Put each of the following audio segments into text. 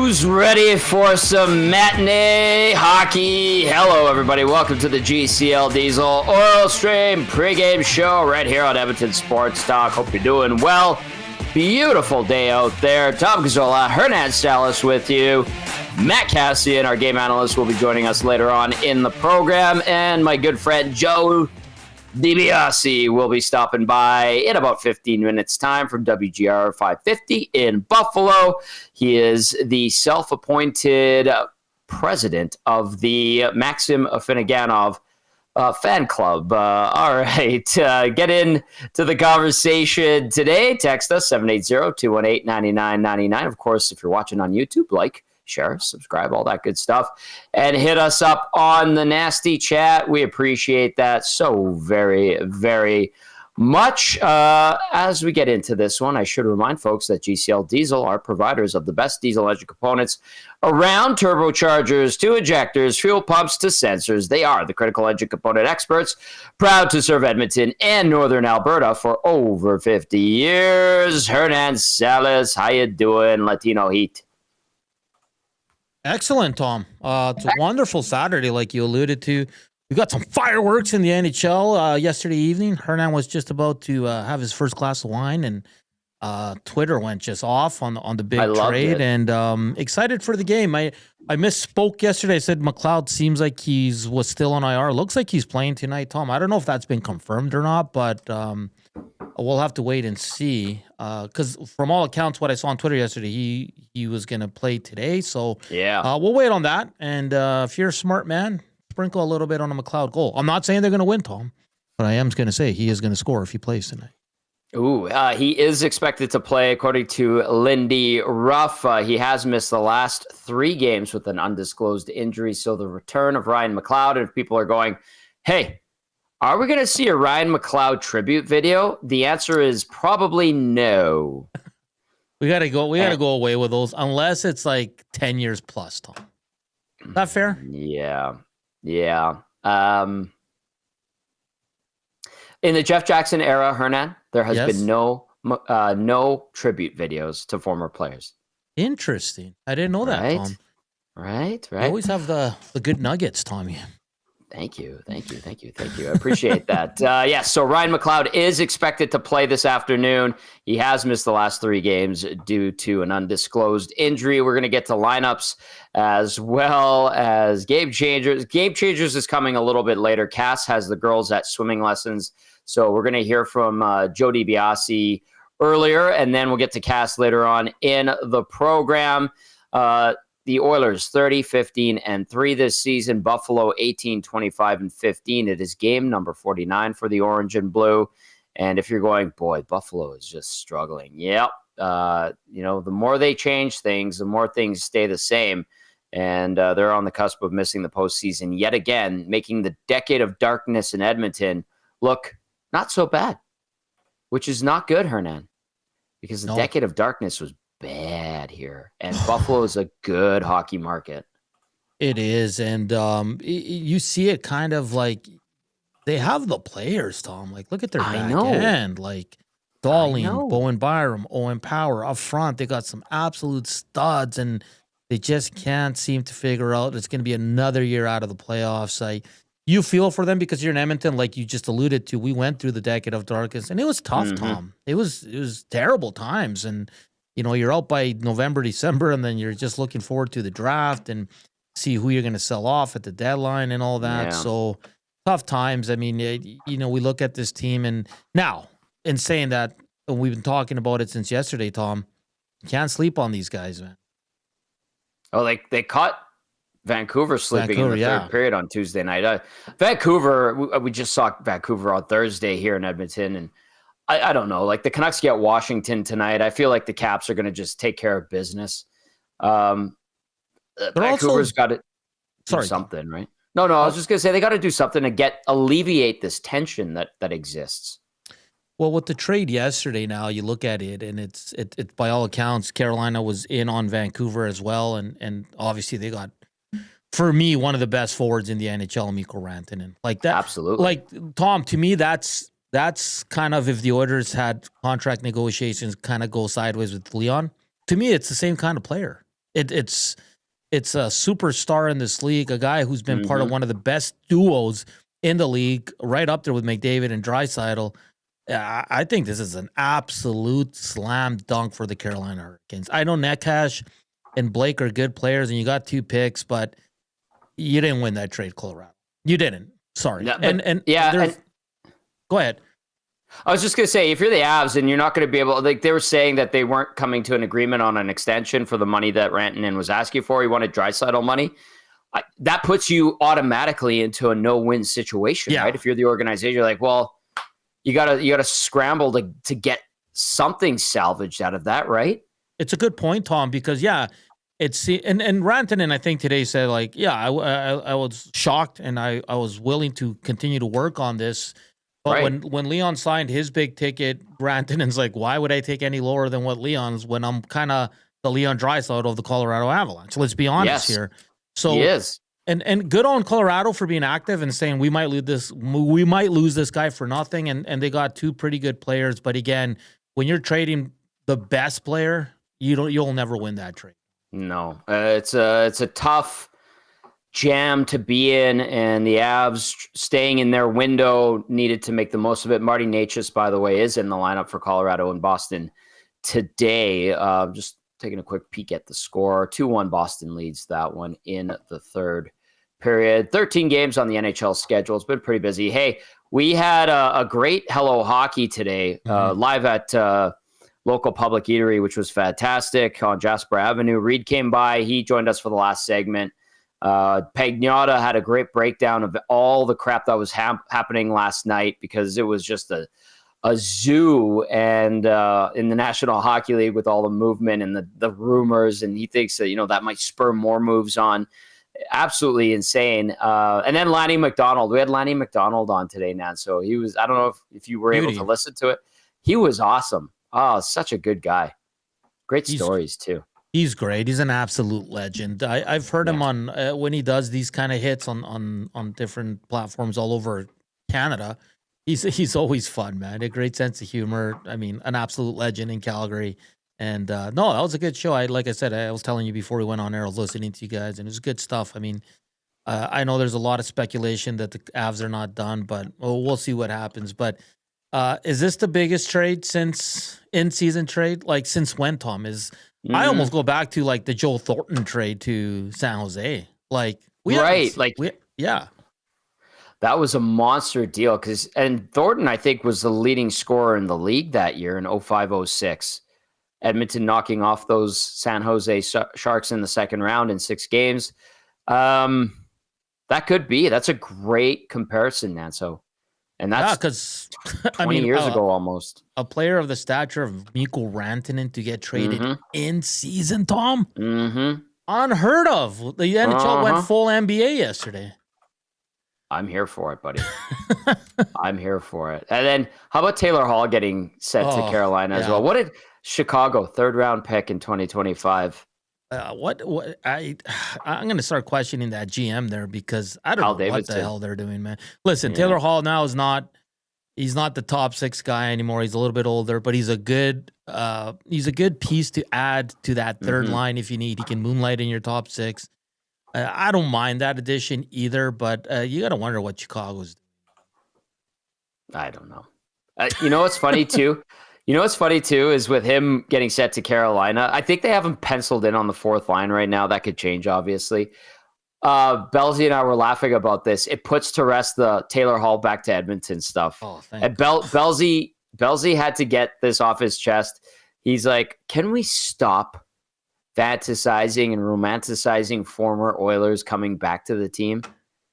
Who's ready for some matinee hockey? Hello, everybody. Welcome to the GCL Diesel Oil Stream pregame show right here on Edmonton Sports Talk. Hope you're doing well. Beautiful day out there. Tom Gazzola, Hernan, Salas with you. Matt Kassian, our game analyst, will be joining us later on in the program. And my good friend Joe DiBiase will be stopping by in about 15 minutes' time from WGR 550 in Buffalo. He is the self-appointed president of the Maxim Afinoganov fan club. All right, get into the conversation today. Text us 780-218-9999. Of course, if you're watching on YouTube, like, share, subscribe, all that good stuff, and hit us up on the nasty chat. We appreciate that so very, very much. As we get into this one, I should remind folks that GCL Diesel are providers of the best diesel engine components around, turbochargers to injectors, fuel pumps to sensors. They are the critical engine component experts, proud to serve Edmonton and Northern Alberta for over 50 years. Hernan, Salas, how you doing, Latino Heat? Excellent, Tom. It's a wonderful Saturday, like you alluded to. We got some fireworks in the NHL yesterday evening. Hernan was just about to have his first glass of wine, and Twitter went just off on the big trade. And excited for the game. I misspoke yesterday. I said McLeod seems like was still on IR. Looks like he's playing tonight, Tom. I don't know if that's been confirmed or not, but we'll have to wait and see. Because from all accounts, what I saw on Twitter yesterday, he was going to play today. So yeah, we'll wait on that. And if you're a smart man, sprinkle a little bit on a McLeod goal. I'm not saying they're going to win, Tom, but I am going to say he is going to score if he plays tonight. Ooh, he is expected to play, according to Lindy Ruff. He has missed the last 3 games with an undisclosed injury. So the return of Ryan McLeod, and if people are going, hey, are we going to see a Ryan McLeod tribute video? The answer is probably no. We got to go away with those unless it's like 10 years plus, Tom. Is that fair? Yeah. In the Jeff Jackson era, Hernan, there has been no tribute videos to former players. Interesting. I didn't know that, Tom. Right. You always have the good nuggets, Tommy. Thank you. I appreciate that. So Ryan McLeod is expected to play this afternoon. He has missed the last 3 games due to an undisclosed injury. We're going to get to lineups as well as game changers. Game changers is coming a little bit later. Cass has the girls at swimming lessons. So we're going to hear from Joe DiBiase earlier, and then we'll get to Cass later on in the program. The Oilers 30-15-3 this season. Buffalo 18-25-15. It is game number 49 for the Orange and Blue. And if you're going, boy, Buffalo is just struggling. Yep. The more they change things, the more things stay the same. And they're on the cusp of missing the postseason yet again, making the decade of darkness in Edmonton look not so bad, which is not good, Hernan, because the decade of darkness was bad here, and Buffalo is a good hockey market. It is, and you see it kind of like they have the players, Tom. Like, look at their back end, like Darling, Bowen Byram, Owen Power up front. They got some absolute studs, and they just can't seem to figure out. It's going to be another year out of the playoffs. You feel for them because you're in Edmonton, like you just alluded to. We went through the decade of darkness, and it was tough, Tom. It was terrible times, and you're out by November, December, and then you're just looking forward to the draft and see who you're going to sell off at the deadline and all that. Yeah. So tough times. I mean, we look at this team, and now, in saying that, and we've been talking about it since yesterday, Tom, you can't sleep on these guys, man. Oh, they caught Vancouver sleeping in the third period on Tuesday night. Vancouver, we just saw Vancouver on Thursday here in Edmonton, and I don't know. Like, the Canucks get Washington tonight. I feel like the Caps are going to just take care of business. Vancouver's got to do something, right? No, I was just going to say they got to do something to alleviate this tension that exists. Well, with the trade yesterday, now you look at it, and it's by all accounts, Carolina was in on Vancouver as well, and obviously they got, for me, one of the best forwards in the NHL, Mikko Rantanen. Like that, absolutely. Like, Tom, to me, that's kind of, if the Oilers had contract negotiations kind of go sideways with Leon, to me, it's the same kind of player. it's a superstar in this league, a guy who's been part of one of the best duos in the league, right up there with McDavid and Draisaitl. I think this is an absolute slam dunk for the Carolina Hurricanes. I know Netcash and Blake are good players, and you got 2 picks, but you didn't win that trade, Colorado. You didn't. Sorry. No, go ahead. I was just going to say, if you're the Avs and you're not going to be able, like they were saying that they weren't coming to an agreement on an extension for the money that Rantanen was asking for. He wanted Draisaitl money. That puts you automatically into a no-win situation, right? If you're the organization, you're like, well, you gotta scramble to get something salvaged out of that, right? It's a good point, Tom, because it's and Rantanen, I think today said like, I was shocked and I was willing to continue to work on this. But when Leon signed his big ticket, Rantanen's like, why would I take any lower than what Leon's when I'm kind of the Leon Draisaitl of the Colorado Avalanche? Let's be honest here. So he is. And good on Colorado for being active and saying we might lose this guy for nothing. And they got 2 pretty good players. But again, when you're trading the best player, you'll never win that trade. No, it's a tough jam to be in, and the Avs staying in their window needed to make the most of it. Marty Necas, by the way, is in the lineup for Colorado and Boston today. Just taking a quick peek at the score. 2-1 Boston leads that one in the third period. 13 games on the NHL schedule. It's been pretty busy. Hey, we had a great Hello Hockey today, live at local public eatery, which was fantastic on Jasper Avenue. Reed came by. He joined us for the last segment. Pagnotta had a great breakdown of all the crap that was happening last night, because it was just a zoo and in the National Hockey League with all the movement and the rumors, and he thinks that that might spur more moves on. Absolutely insane. And then Lanny McDonald. We had Lanny McDonald on today, Nan. So he was, I don't know if you were able to listen to it. He was awesome. Oh, such a good guy. Great stories too. He's great. He's an absolute legend. I've heard him on when he does these kind of hits on different platforms all over Canada. He's always fun, man. A great sense of humor. I mean, an absolute legend in Calgary. And no, that was a good show. Like I said, I was telling you before we went on air, I was listening to you guys, and it was good stuff. I mean, I know there's a lot of speculation that the Avs are not done, but we'll see what happens. But is this the biggest trade since in-season trade? Like, since when, Tom? I almost go back to like the Joe Thornton trade to San Jose. Like, that was a monster deal, and Thornton, I think, was the leading scorer in the league that year in 05-06. Edmonton knocking off those San Jose Sharks in the second round in 6 games. That's a great comparison, Nanso. And that's because 20 years ago almost. A player of the stature of Mikko Rantanen to get traded in season, Tom? Unheard of. The NHL went full NBA yesterday. I'm here for it, buddy. I'm here for it. And then how about Taylor Hall getting sent to Carolina as well? What did Chicago, 3rd round pick in 2025? I'm going to start questioning that GM there, because I don't know what the hell they're doing, man. Listen, Taylor Hall now he's not the top 6 guy anymore. He's a little bit older, but he's a good piece to add to that third line if you need. He can moonlight in your top 6. I don't mind that addition either, but you got to wonder what Chicago's doing. I don't know. You know what's funny too? Is with him getting set to Carolina, I think they have him penciled in on the 4th line right now. That could change, obviously. Belzy and I were laughing about this. It puts to rest the Taylor Hall back to Edmonton stuff. Oh, thanks. And Belzy had to get this off his chest. He's like, can we stop fantasizing and romanticizing former Oilers coming back to the team?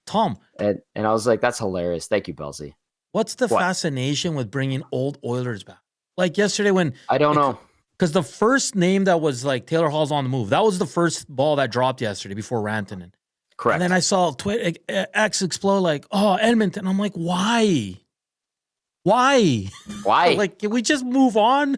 Tom. And I was like, that's hilarious. Thank you, Belzy. What's the fascination with bringing old Oilers back? Like yesterday when... I don't know. Because the first name that was like Taylor Hall's on the move, that was the first ball that dropped yesterday before Rantanen. Correct. And then I saw X explode like, Edmonton. I'm like, why? Why? Like, can we just move on?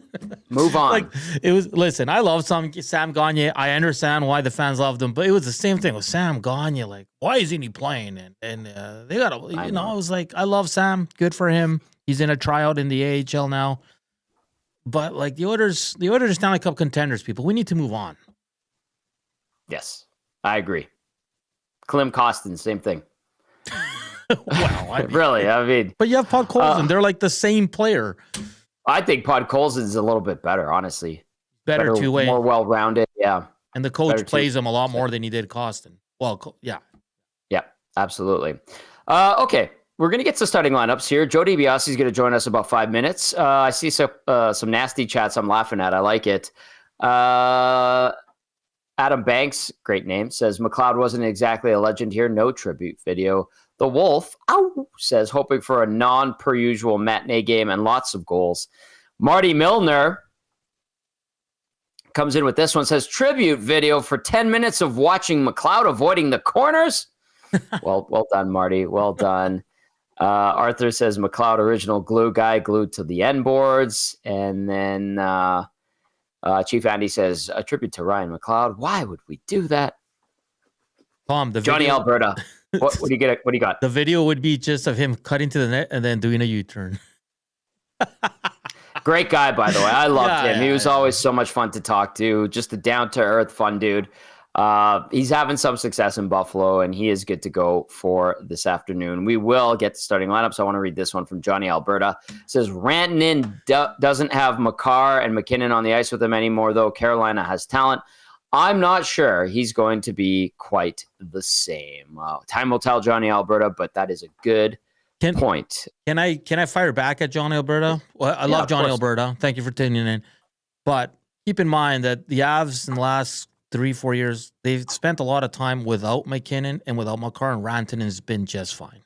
Move on. Like, it was, listen, I love Sam Gagner. I understand why the fans loved him, but it was the same thing with Sam Gagner. Like, why isn't he playing? And they got to, I was like, I love Sam. Good for him. He's in a tryout in the AHL now. But like the Oilers Stanley Cup contenders, people, we need to move on. Yes, I agree. Klim Kostin, same thing. Well, I mean, really, but you have Podkolzin. They're like the same player. I think Podkolzin is a little bit better, honestly. Better two-way. More well-rounded, yeah. And the coach plays him a lot more than he did Kostin. Well, yeah. Yeah, absolutely. Okay, we're going to get to starting lineups here. Joe DiBiase is going to join us in about 5 minutes. I see some nasty chats I'm laughing at. I like it. Adam Banks, great name, says McLeod wasn't exactly a legend here. No tribute video. The Wolf, says hoping for a non-per-usual matinee game and lots of goals. Marty Milner comes in with this one, says tribute video for 10 minutes of watching McLeod avoiding the corners. Well done, Marty. Well done. Arthur says McLeod original glue guy glued to the end boards. And then Chief Andy says a tribute to Ryan McLeod. Why would we do that? Tom, Johnny Alberta. What do you get? What do you got? The video would be just of him cutting to the net and then doing a U-turn. Great guy, by the way. I loved him. He was always so much fun to talk to. Just a down-to-earth, fun dude. He's having some success in Buffalo, and he is good to go for this afternoon. We will get the starting lineups. I want to read this one from Johnny Alberta. It says, Rantanen doesn't have Makar and McKinnon on the ice with him anymore, though Carolina has talent. I'm not sure he's going to be quite the same. Time will tell, Johnny Alberta, but that is a good point. Can I fire back at Johnny Alberta? Well, I love Johnny Alberta. Thank you for tuning in. But keep in mind that the Avs in the last 3-4 years, they've spent a lot of time without McKinnon and without Makar, and Rantanen has been just fine.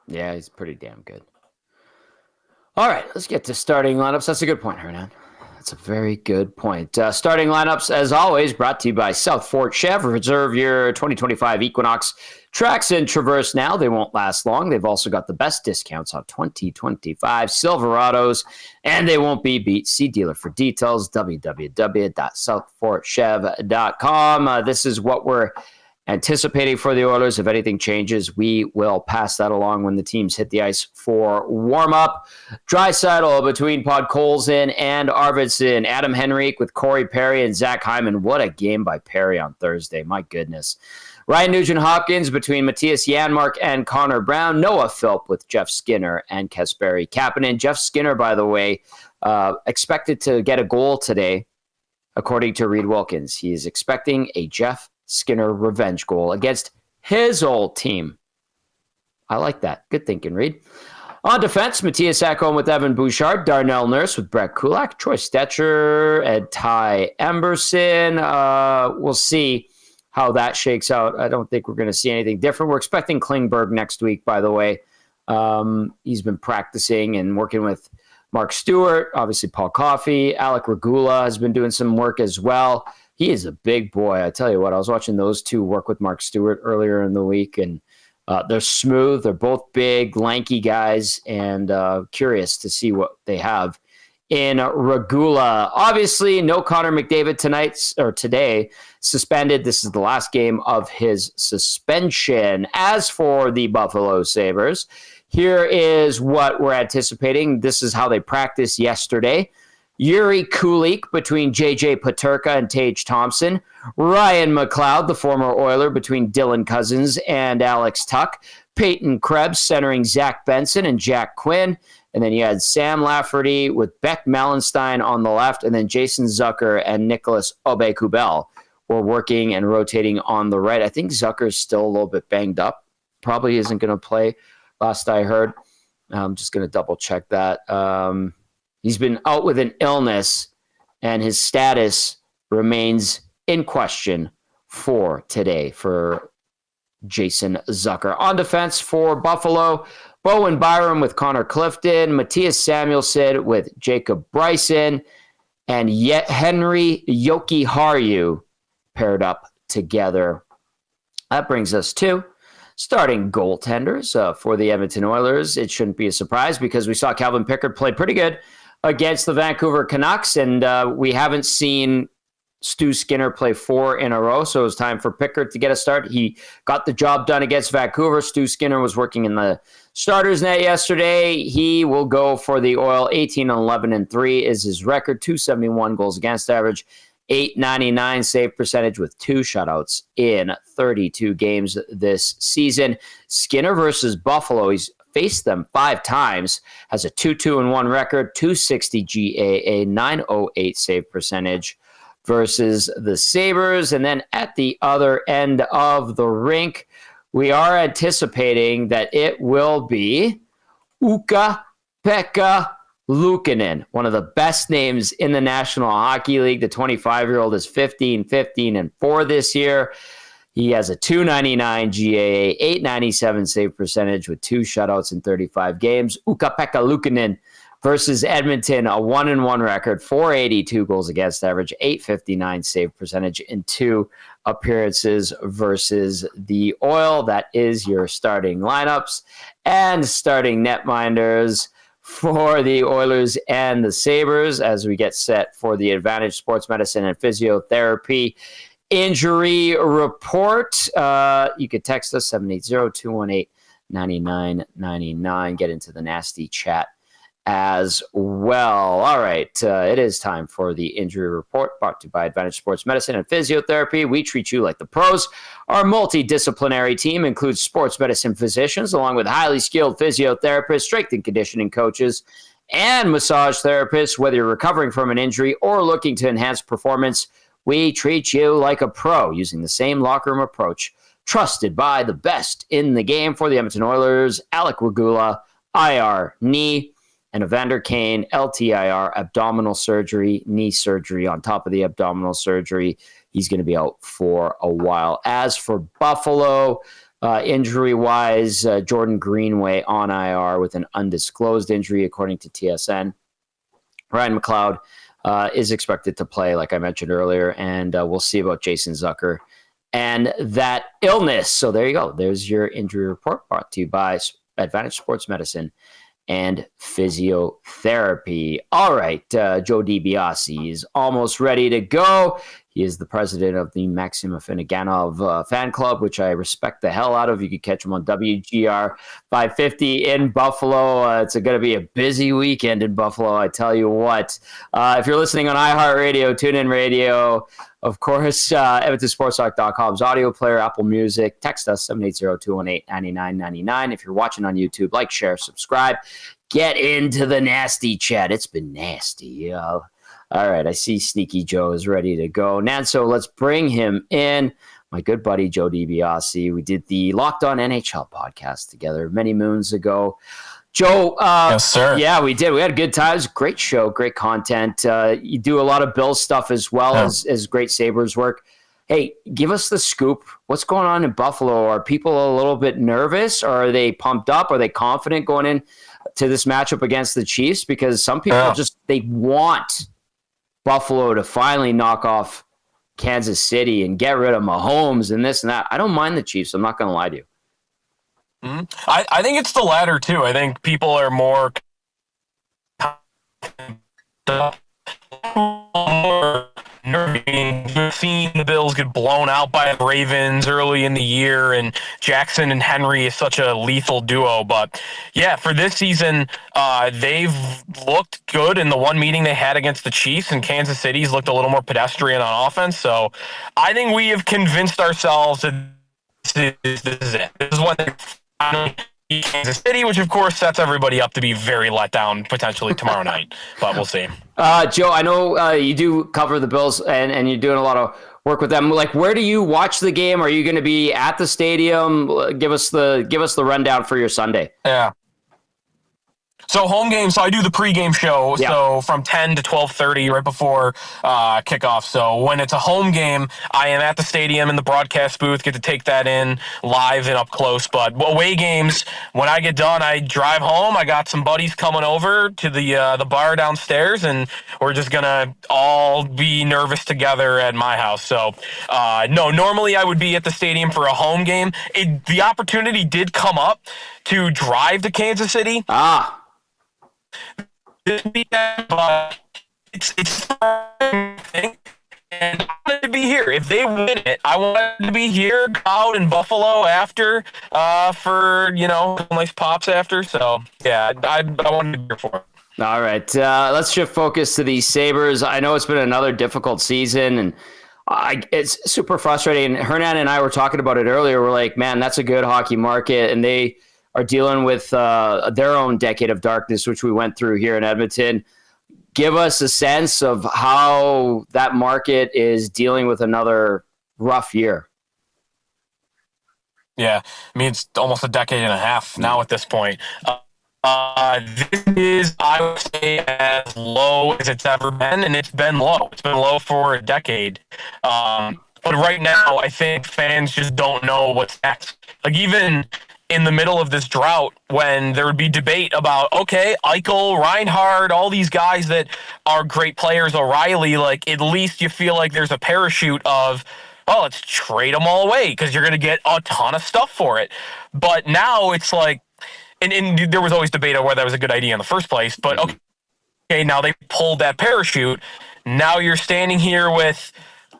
Yeah, he's pretty damn good. All right, let's get to starting lineups. That's a good point, Hernan. That's a very good point. Starting lineups, as always, brought to you by South Fort Chev. Reserve your 2025 Equinox tracks in Traverse now. They won't last long. They've also got the best discounts on 2025 Silverados, and they won't be beat. See dealer for details, www.southfortchev.com. This is what we're anticipating for the Oilers. If anything changes, we will pass that along when the teams hit the ice for warm-up. Draisaitl between Podkolzin and Arvidsson. Adam Henrique with Corey Perry and Zach Hyman. What a game by Perry on Thursday. My goodness. Ryan Nugent-Hopkins between Matthias Janmark and Connor Brown. Noah Philp with Jeff Skinner and Kasperi Kapanen. Jeff Skinner, by the way, expected to get a goal today, according to Reed Wilkins. He is expecting a Jeff Skinner revenge goal against his old team. I like that. Good thinking, Reed. On defense, Matthias Ekholm with Evan Bouchard, Darnell Nurse with Brett Kulak, Troy Stetcher, and Ty Emberson. We'll see how that shakes out. I don't think we're going to see anything different. We're expecting Klingberg next week, by the way. He's been practicing and working with Mark Stewart, obviously Paul Coffey. Alec Regula has been doing some work as well. He is a big boy. I tell you what, I was watching those two work with Mark Stewart earlier in the week, and they're smooth. They're both big, lanky guys, and curious to see what they have in Regula. Obviously, no Connor McDavid today, suspended. This is the last game of his suspension. As for the Buffalo Sabres, here is what we're anticipating. This is how they practiced yesterday. Yuri Kulik between J.J. Peterka and Tage Thompson. Ryan McLeod, the former Oiler, between Dylan Cousins and Alex Tuck. Peyton Krebs centering Zach Benson and Jack Quinn. And then you had Sam Lafferty with Beck Malenstein on the left. And then Jason Zucker and Nicholas Aube-Kubel were working and rotating on the right. I think Zucker's still a little bit banged up. Probably isn't going to play, last I heard. I'm just going to double check that. He's been out with an illness, and his status remains in question for today for Jason Zucker. On defense for Buffalo, Bowen Byram with Connor Clifton, Matthias Samuelsson with Jacob Bryson, and yet Henry Jokiharju paired up together. That brings us to starting goaltenders for the Edmonton Oilers. It shouldn't be a surprise because we saw Calvin Pickard play pretty good against the Vancouver Canucks, and we haven't seen Stu Skinner play 4 in a row, so it was time for Pickard to get a start. He got the job done against Vancouver. Stu Skinner was working in the starters net yesterday. He will go for the Oil. 18-11-3 is his record, .271 goals against average, .899 save percentage with 2 shutouts in 32 games this season. Skinner versus Buffalo, he's faced them 5 times, has a 2-2-1 record, .260 GAA, .908 save percentage versus the Sabres. And then at the other end of the rink, we are anticipating that it will be Ukko-Pekka Luukkonen, one of the best names in the National Hockey League. The 25-year-old is 15-15-4 this year. He has a .299 GAA, .897 save percentage with 2 shutouts in 35 games. Ukko-Pekka Luukkonen versus Edmonton, a 1-1 record, .482 goals against average, .859 save percentage in 2 appearances versus the Oil. That is your starting lineups and starting netminders for the Oilers and the Sabres as we get set for the Advantage Sports Medicine and Physiotherapy injury report. You could text us 780-218-9999. Get into the nasty chat as well. All right, it is time for the injury report, brought to you by Advantage Sports Medicine and Physiotherapy. We treat you like the pros. Our multidisciplinary team includes sports medicine physicians, along with highly skilled physiotherapists, strength and conditioning coaches, and massage therapists. Whether you're recovering from an injury or looking to enhance performance, we treat you like a pro using the same locker room approach. Trusted by the best in the game for the Edmonton Oilers, Alec Regula, IR knee, and Evander Kane, LTIR, abdominal surgery, knee surgery on top of the abdominal surgery. He's going to be out for a while. As for Buffalo, injury-wise, Jordan Greenway on IR with an undisclosed injury, according to TSN. Ryan McLeod is expected to play, like I mentioned earlier, and we'll see about Jason Zucker and that illness. So there you go. There's your injury report, brought to you by Advantage Sports Medicine and Physiotherapy. All right, Joe DiBiase is almost ready to go. He is the president of the Maxim Afinoganov fan club, which I respect the hell out of. You can catch him on WGR 550 in Buffalo. It's going to be a busy weekend in Buffalo, I tell you what. If you're listening on iHeartRadio, TuneIn Radio, of course, EdmontonSportsTalk.com's audio player, Apple Music. Text us, 780-218-9999. If you're watching on YouTube, like, share, subscribe. Get into the nasty chat. It's been nasty. All right, I see Sneaky Joe is ready to go. Nanso, let's bring him in. My good buddy, Joe DiBiase. We did the Locked On NHL podcast together many moons ago. Joe, yes, sir. Yeah, we did. We had good times. Great show, great content. You do a lot of Bills stuff as well as great Sabres work. Hey, give us the scoop. What's going on in Buffalo? Are people a little bit nervous, or are they pumped up? Are they confident going in to this matchup against the Chiefs? Because some people they want Buffalo to finally knock off Kansas City and get rid of Mahomes and this and that. I don't mind the Chiefs. I'm not going to lie to you. Mm-hmm. I think it's the latter, too. I think people are more nervous seeing the Bills get blown out by the Ravens early in the year, and Jackson and Henry is such a lethal duo. But yeah, for this season, they've looked good in the one meeting they had against the Chiefs, and Kansas City's looked a little more pedestrian on offense. So I think we have convinced ourselves that this is it. This is what they're finally Kansas City, which of course sets everybody up to be very let down potentially tomorrow night, but we'll see. Joe, I know you do cover the Bills and you're doing a lot of work with them. Like, where do you watch the game? Are you going to be at the stadium? Give us the rundown for your Sunday. Yeah. So home game, so I do the pregame show, so from 10 to 12:30 right before kickoff. So when it's a home game, I am at the stadium in the broadcast booth, get to take that in live and up close. But away games, when I get done, I drive home. I got some buddies coming over to the bar downstairs, and we're just going to all be nervous together at my house. So no, normally I would be at the stadium for a home game. The opportunity did come up to drive to Kansas City. This weekend, but it's a thing, and I wanted to be here. If they win it, I wanted to be here, out in Buffalo after, for nice pops after. So yeah, I wanted to be here for it. All right, let's shift focus to these Sabres. I know it's been another difficult season, and it's super frustrating. Hernan and I were talking about it earlier. We're like, man, that's a good hockey market, and they are dealing with their own decade of darkness, which we went through here in Edmonton. Give us a sense of how that market is dealing with another rough year. Yeah, I mean, it's almost a decade and a half now at this point. This is, I would say, as low as it's ever been, and it's been low. It's been low for a decade. But right now, I think fans just don't know what's next. Like, even in the middle of this drought, when there would be debate about, okay, Eichel, Reinhart, all these guys that are great players, O'Reilly, like, at least you feel like there's a parachute of, oh, let's trade them all away because you're going to get a ton of stuff for it. But now it's like, and there was always debate on whether that was a good idea in the first place, but okay, now they pulled that parachute. Now you're standing here with,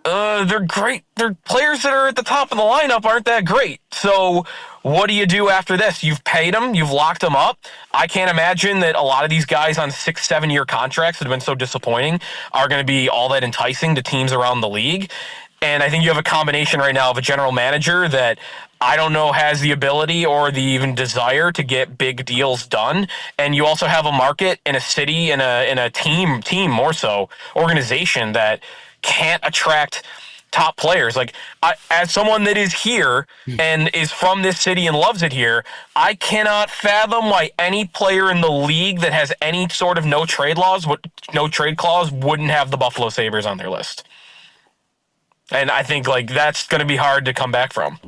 they're great. They're players that are at the top of the lineup aren't that great. So what do you do after this? You've paid them. You've locked them up. I can't imagine that a lot of these guys on 6-7 year contracts that have been so disappointing are going to be all that enticing to teams around the league. And I think you have a combination right now of a general manager that I don't know has the ability or the even desire to get big deals done. And you also have a market in a city and a team more so, organization that can't attract top players. Like, as someone that is here and is from this city and loves it here, I cannot fathom why any player in the league that has any sort of no trade clause wouldn't have the Buffalo Sabres on their list. And I think, like, that's going to be hard to come back from.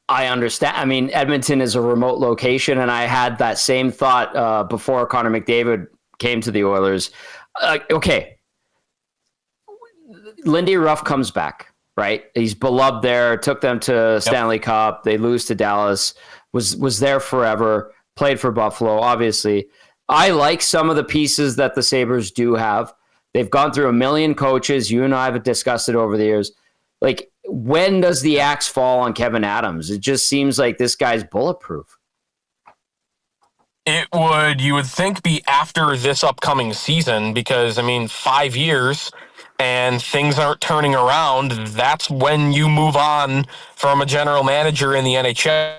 I understand. I mean, Edmonton is a remote location, and I had that same thought before Connor McDavid came to the Oilers. Okay. Lindy Ruff comes back, right? He's beloved there, took them to Stanley Cup. They lose to Dallas, was there forever, played for Buffalo, obviously. I like some of the pieces that the Sabres do have. They've gone through a million coaches. You and I have discussed it over the years. Like, when does the axe fall on Kevin Adams? It just seems like this guy's bulletproof. It would, you would think, be after this upcoming season because, I mean, 5 years and things aren't turning around. That's when you move on from a general manager in the NHL.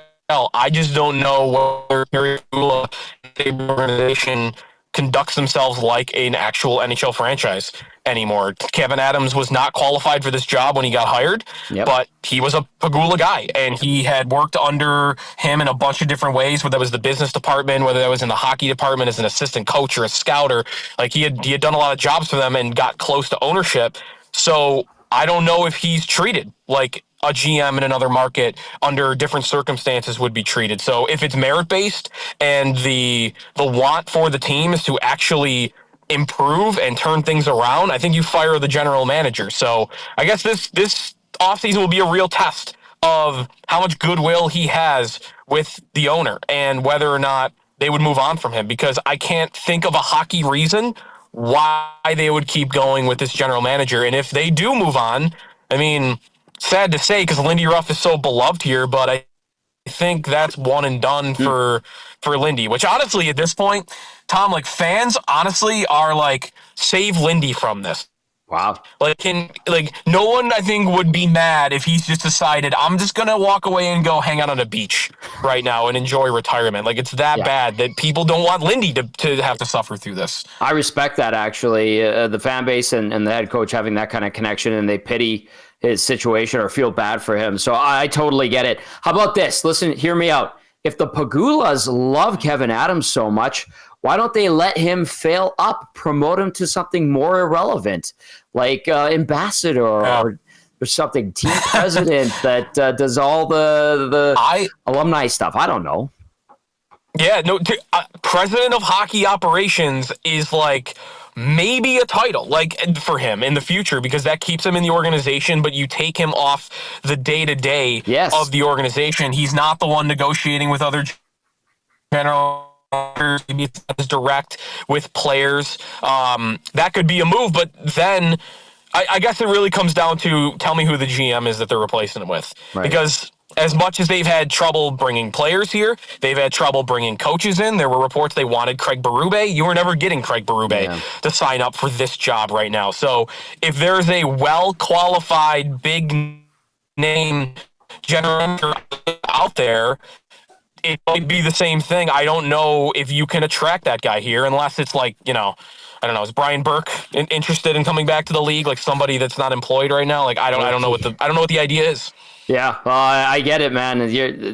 I just don't know whether the organization conducts themselves like an actual NHL franchise anymore. Kevin Adams was not qualified for this job when he got hired, but he was a Pegula guy, and he had worked under him in a bunch of different ways, whether that was the business department, whether that was in the hockey department as an assistant coach or a scouter. Like, he had done a lot of jobs for them and got close to ownership. So I don't know if he's treated like a GM in another market under different circumstances would be treated. So if it's merit-based and the want for the team is to actually improve and turn things around, I think you fire the general manager. So I guess this offseason will be a real test of how much goodwill he has with the owner and whether or not they would move on from him, because I can't think of a hockey reason why they would keep going with this general manager. And if they do move on, I mean, sad to say because Lindy Ruff is so beloved here, but I think that's one and done for Lindy, which honestly at this point, Tom, like, fans honestly are like, save Lindy from this. Wow. Like, no one, I think, would be mad if he's just decided, I'm just going to walk away and go hang out on a beach right now and enjoy retirement. Like, it's that bad that people don't want Lindy to have to suffer through this. I respect that, actually. The fan base and the head coach having that kind of connection, and they pity his situation or feel bad for him. So I totally get it. How about this? Listen, hear me out. If the Pegulas love Kevin Adams so much, why don't they let him fail up, promote him to something more irrelevant, like ambassador or something, team president that does all the alumni stuff? I don't know. Yeah, no, president of hockey operations is like maybe a title, like, for him in the future, because that keeps him in the organization, but you take him off the day-to-day of the organization. He's not the one negotiating with other general managers, maybe it's not as direct with players. That could be a move, but then I guess it really comes down to tell me who the GM is that they're replacing him with. Right. Because As much as they've had trouble bringing players here, they've had trouble bringing coaches in. There were reports they wanted Craig Berube. You were never getting Craig Berube to sign up for this job right now. So if there's a well-qualified, big-name general manager out there, it might be the same thing. I don't know if you can attract that guy here unless it's like, I don't know. Is Brian Burke interested in coming back to the league? Like somebody that's not employed right now? Like I don't know what the idea is. Yeah, I get it, man.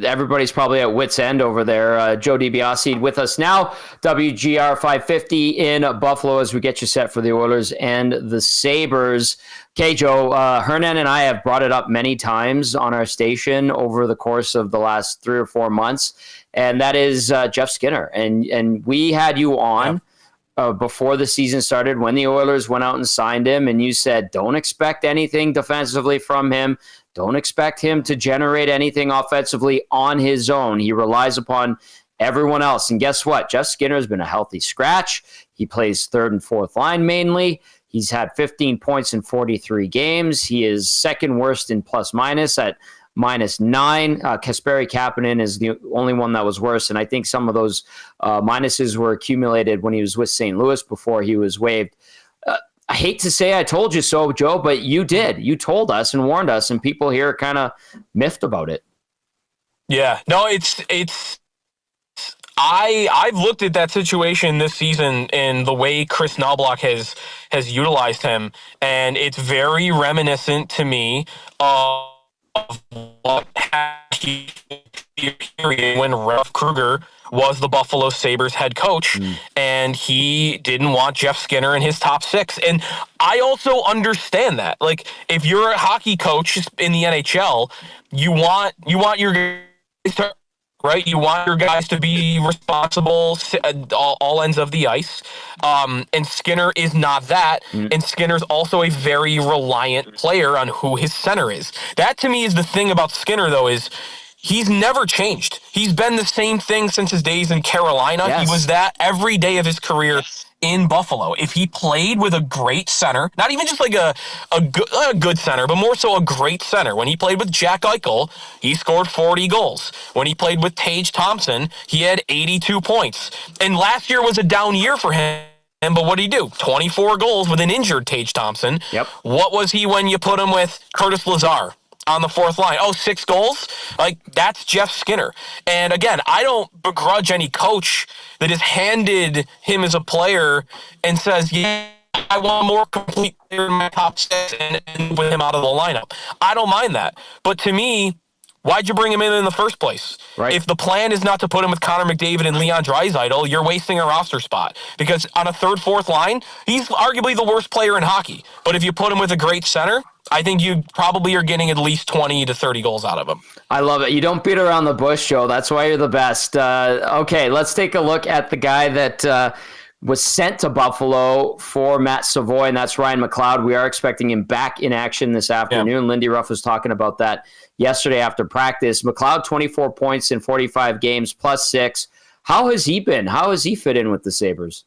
Everybody's probably at wit's end over there. Joe DiBiase with us now, WGR 550 in Buffalo as we get you set for the Oilers and the Sabres. Okay, Joe, Hernan and I have brought it up many times on our station over the course of the last 3 or 4 months, and that is Jeff Skinner. And we had you on before the season started when the Oilers went out and signed him, and you said, don't expect anything defensively from him. Don't expect him to generate anything offensively on his own. He relies upon everyone else. And guess what? Jeff Skinner has been a healthy scratch. He plays third and fourth line mainly. He's had 15 points in 43 games. He is second worst in plus minus at -9. Kasperi Kapanen is the only one that was worse. And I think some of those minuses were accumulated when he was with St. Louis before he was waived. I hate to say I told you so, Joe, but you did. You told us and warned us, and people here are kind of miffed about it. Yeah, no, I've looked at that situation this season and the way Chris Knobloch has utilized him, and it's very reminiscent to me of what happened when Ralph Kruger was the Buffalo Sabres head coach, and he didn't want Jeff Skinner in his top 6. And I also understand that. Like, if you're a hockey coach in the NHL, you want your guys to, right? You want your guys to be responsible all ends of the ice. And Skinner is not that. And Skinner's also a very reliant player on who his center is. That, to me, is the thing about Skinner, though, is he's never changed. He's been the same thing since his days in Carolina. Yes. He was that every day of his career in Buffalo. If he played with a great center, not even just like a good center, but more so a great center. When he played with Jack Eichel, he scored 40 goals. When he played with Tage Thompson, he had 82 points. And last year was a down year for him. But what did he do? 24 goals with an injured Tage Thompson. Yep. What was he when you put him with Curtis Lazar on the fourth line? 6 goals? Like, that's Jeff Skinner. And again, I don't begrudge any coach that has handed him as a player and says, yeah, I want a more complete player in my top 6 and with him out of the lineup. I don't mind that. But to me, why'd you bring him in the first place? Right. If the plan is not to put him with Connor McDavid and Leon Draisaitl, you're wasting a roster spot. Because on a third, fourth line, he's arguably the worst player in hockey. But if you put him with a great center, I think you probably are getting at least 20 to 30 goals out of him. I love it. You don't beat around the bush, Joe. That's why you're the best. Okay, let's take a look at the guy that was sent to Buffalo for Matt Savoy, and that's Ryan McLeod. We are expecting him back in action this afternoon. Yeah. Lindy Ruff was talking about that yesterday after practice. McLeod, 24 points in 45 games, +6. How has he been? How has he fit in with the Sabres?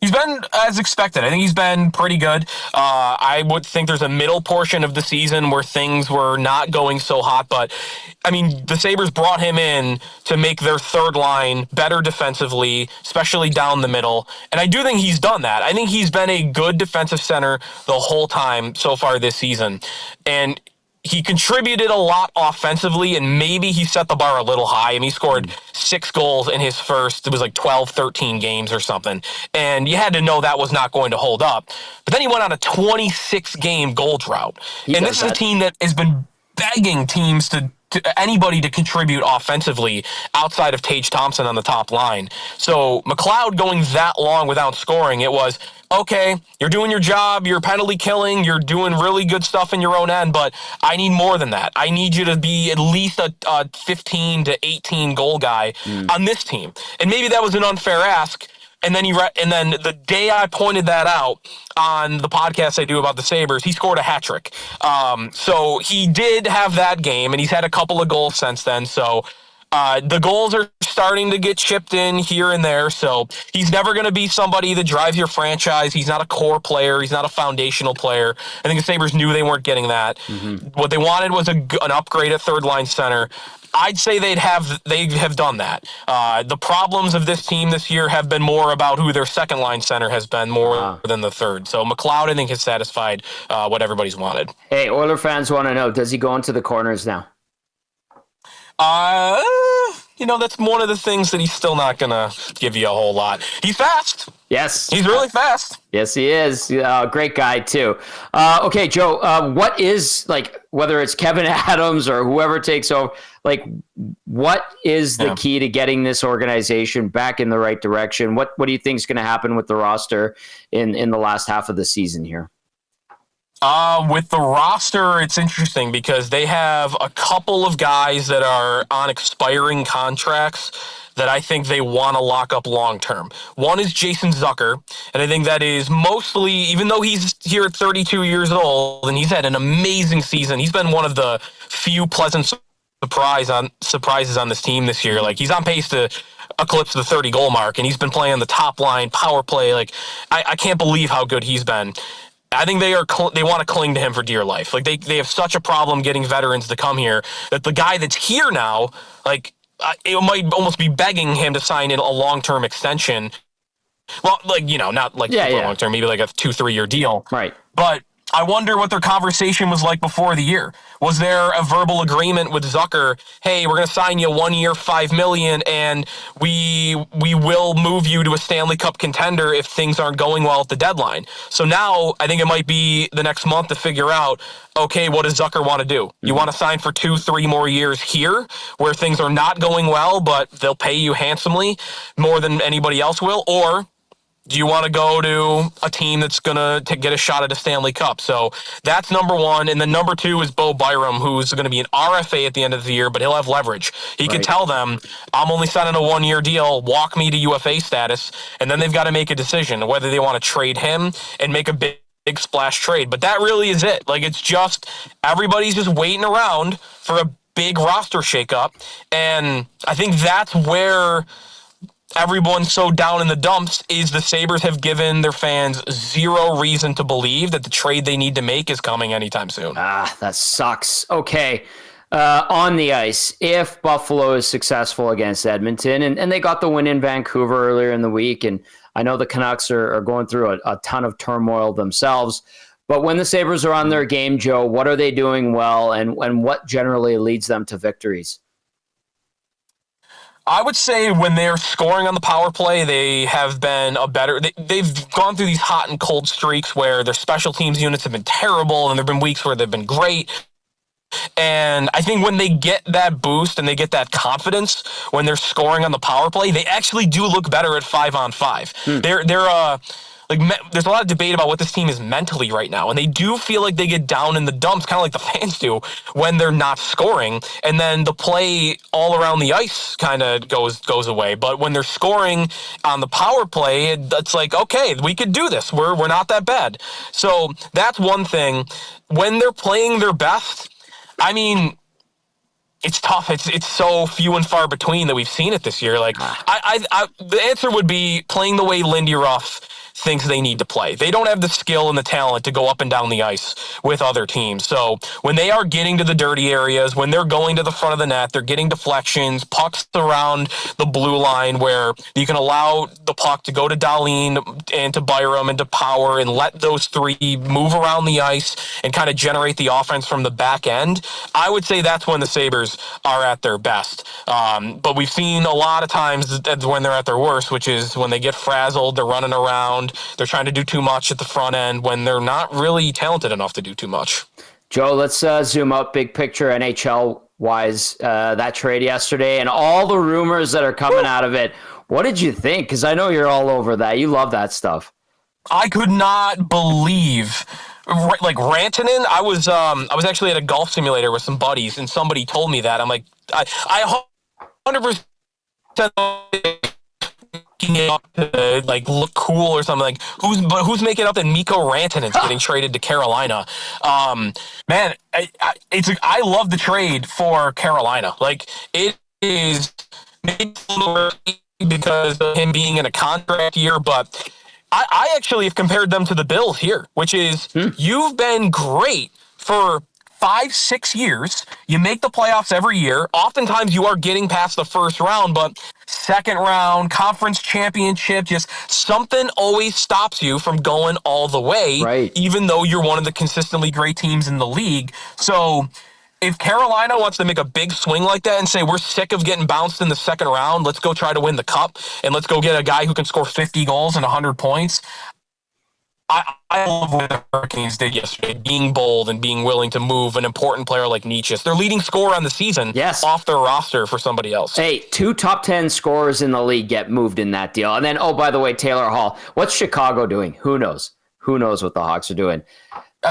He's been as expected. I think he's been pretty good. I would think there's a middle portion of the season where things were not going so hot, but I mean, the Sabres brought him in to make their third line better defensively, especially down the middle. And I do think he's done that. I think he's been a good defensive center the whole time so far this season. And he contributed a lot offensively, and maybe he set the bar a little high. I mean, he scored 6 goals in his first, it was like 12, 13 games or something. And you had to know that was not going to hold up. But then he went on a 26-game goal drought. And this is a team that has been begging teams to anybody to contribute offensively outside of Tage Thompson on the top line. So McLeod going that long without scoring, it was, okay, you're doing your job, you're penalty killing, you're doing really good stuff in your own end, but I need more than that. I need you to be at least a 15 to 18 goal guy on this team. And maybe that was an unfair ask. And then the day I pointed that out on the podcast I do about the Sabres, he scored a hat trick. So he did have that game, and he's had a couple of goals since then. So the goals are starting to get chipped in here and there. So he's never going to be somebody that drives your franchise. He's not a core player. He's not a foundational player. I think the Sabres knew they weren't getting that. What they wanted was an upgrade at third line center. I'd say they have done that. The problems of this team this year have been more about who their second line center has been more than the third. So McLeod, I think, has satisfied what everybody's wanted. Hey, Oiler fans want to know, does he go into the corners now? That's one of the things that he's still not going to give you a whole lot. He's fast. Yes. He's really fast. Yes, he is. Great guy, too. Okay, Joe, what is, whether it's Kevin Adams or whoever takes over, what is the key to getting this organization back in the right direction? What do you think is going to happen with the roster in the last half of the season here? With the roster, it's interesting because they have a couple of guys that are on expiring contracts that I think they want to lock up long term. One is Jason Zucker, and I think that is mostly, even though he's here at 32 years old and he's had an amazing season, he's been one of the few pleasant surprises on this team this year. He's on pace to eclipse the 30 goal mark, and he's been playing the top line, power play. I can't believe how good he's been. I think they want to cling to him for dear life. They have such a problem getting veterans to come here that the guy that's here now, it might almost be begging him to sign in a long-term extension. Well, not long-term, maybe a 2-3 year deal. Right. But I wonder what their conversation was like before the year. Was there a verbal agreement with Zucker? Hey, we're going to sign you 1 year, $5 million, and we will move you to a Stanley Cup contender if things aren't going well at the deadline. So now I think it might be the next month to figure out, okay, what does Zucker want to do? You want to sign for 2-3 more years here where things are not going well, but they'll pay you handsomely more than anybody else will? Or do you want to go to a team that's going to get a shot at a Stanley Cup? So that's number one. And then number two is Bo Byram, who's going to be an RFA at the end of the year, but he'll have leverage. He could tell them, I'm only signing a 1-year deal, walk me to UFA status, and then they've got to make a decision whether they want to trade him and make a big splash trade. But that really is it. It's just everybody's just waiting around for a big roster shakeup. And I think that's where everyone's so down in the dumps is the Sabres have given their fans zero reason to believe that the trade they need to make is coming anytime soon. That sucks. Okay. On the ice, if Buffalo is successful against Edmonton, and they got the win in Vancouver earlier in the week, and I know the Canucks are going through a ton of turmoil themselves, but when the Sabres are on their game, Joe, what are they doing well, and what generally leads them to victories? I would say when they're scoring on the power play, they have been they've gone through these hot and cold streaks where their special teams units have been terrible, and there have been weeks where they've been great. And I think when they get that boost and they get that confidence when they're scoring on the power play, they actually do look better at 5-on-5. There's a lot of debate about what this team is mentally right now, and they do feel like they get down in the dumps, kind of like the fans do, when they're not scoring, and then the play all around the ice kind of goes away. But when they're scoring on the power play, it's like, okay, we could do this. We're not that bad. So that's one thing. When they're playing their best, I mean, it's tough. It's so few and far between that we've seen it this year. The answer would be playing the way Lindy Ruff thinks they need to play. They don't have the skill and the talent to go up and down the ice with other teams. So when they are getting to the dirty areas, when they're going to the front of the net, they're getting deflections, pucks around the blue line where you can allow the puck to go to Dahlin and to Byram and to Power and let those three move around the ice and kind of generate the offense from the back end. I would say that's when the Sabres are at their best. But we've seen a lot of times when they're at their worst, which is when they get frazzled, they're running around, they're trying to do too much at the front end when they're not really talented enough to do too much. Joe, let's zoom up big picture NHL-wise, that trade yesterday and all the rumors that are coming out of it. What did you think? Because I know you're all over that. You love that stuff. I could not believe, Rantanen. I was actually at a golf simulator with some buddies, and somebody told me that. I'm like, I 100% up to look cool or something. Who's making up that Mikko Rantanen's getting traded to Carolina? Man, I love the trade for Carolina. It is maybe a little early because of him being in a contract year, but I actually have compared them to the Bills here, which is you've been great for 5-6 years. You make the playoffs every year. Oftentimes you are getting past the first round, but second round, conference championship, just something always stops you from going all the way, right, even though you're one of the consistently great teams in the league. So if Carolina wants to make a big swing like that and say, we're sick of getting bounced in the second round, let's go try to win the cup, and let's go get a guy who can score 50 goals and 100 points, I love what the Hurricanes did yesterday, being bold and being willing to move an important player like Nietzsche, their leading scorer on the season, off their roster for somebody else. Hey, 2 top 10 scorers in the league get moved in that deal. And then, oh, by the way, Taylor Hall. What's Chicago doing? Who knows? Who knows what the Hawks are doing?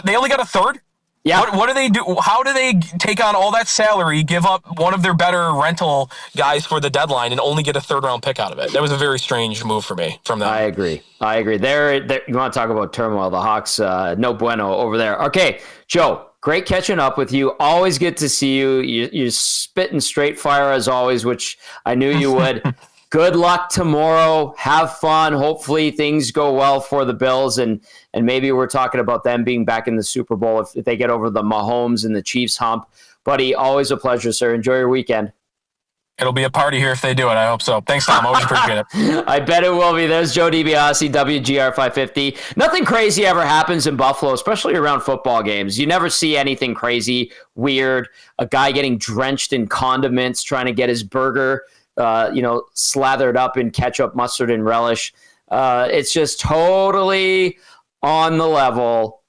They only got a third? Yeah. What do they do? How do they take on all that salary, give up one of their better rental guys for the deadline, and only get a third-round pick out of it? That was a very strange move for me from them. I agree. There, you want to talk about turmoil? The Hawks, no bueno over there. Okay, Joe, great catching up with you. Always good to see you. You're spitting straight fire as always, which I knew you would. Good luck tomorrow. Have fun. Hopefully things go well for the Bills, and maybe we're talking about them being back in the Super Bowl if they get over the Mahomes and the Chiefs hump. Buddy, always a pleasure, sir. Enjoy your weekend. It'll be a party here if they do it. I hope so. Thanks, Tom. Always appreciate it. I bet it will be. There's Joe DiBiase, WGR 550. Nothing crazy ever happens in Buffalo, especially around football games. You never see anything crazy, weird, a guy getting drenched in condiments trying to get his burger slathered up in ketchup, mustard, and relish. It's just totally on the level,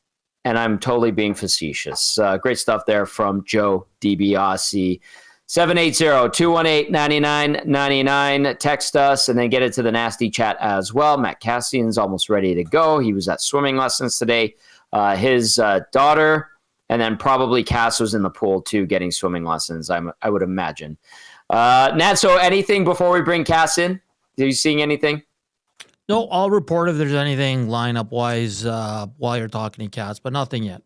and I'm totally being facetious. Great stuff there from Joe DiBiase. 780-218-9999. Text us and then get into the nasty chat as well. Matt Kassian's almost ready to go. He was at swimming lessons today. His daughter, and then probably Cass was in the pool too, getting swimming lessons, I would imagine. Nat, so anything before we bring Cass in? Are you seeing anything? No, I'll report if there's anything lineup-wise while you're talking to Cass, but nothing yet.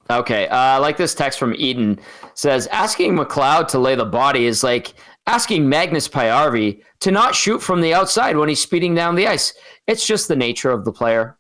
Okay, like this text from Eden says, asking McLeod to lay the body is like asking Magnus Pajärvi to not shoot from the outside when he's speeding down the ice. It's just the nature of the player.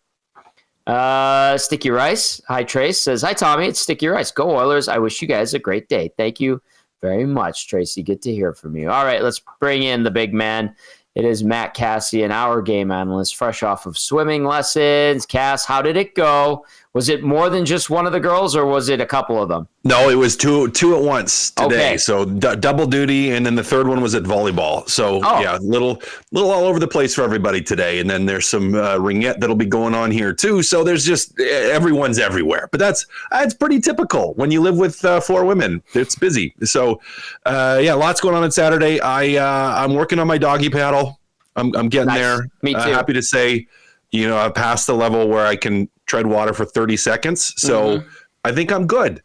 Sticky Rice, hi Trace, says, hi Tommy, it's Sticky Rice. Go Oilers. I wish you guys a great day. Thank you very much, Tracy. Good to hear from you. All right, let's bring in the big man. It is Matt Kassian, our game analyst, fresh off of swimming lessons. Cass, how did it go? Was it more than just one of the girls, or was it a couple of them? No, it was two at once today. Okay. So double duty, and then the third one was at volleyball. So yeah, little all over the place for everybody today. And then there's some ringette that'll be going on here too. So there's just everyone's everywhere. But that's pretty typical when you live with 4 women. It's busy. So yeah, lots going on Saturday. I'm working on my doggy paddle. I'm getting there. Me too. Happy to say, I passed the level where I can tread water for 30 seconds. So I think I'm good.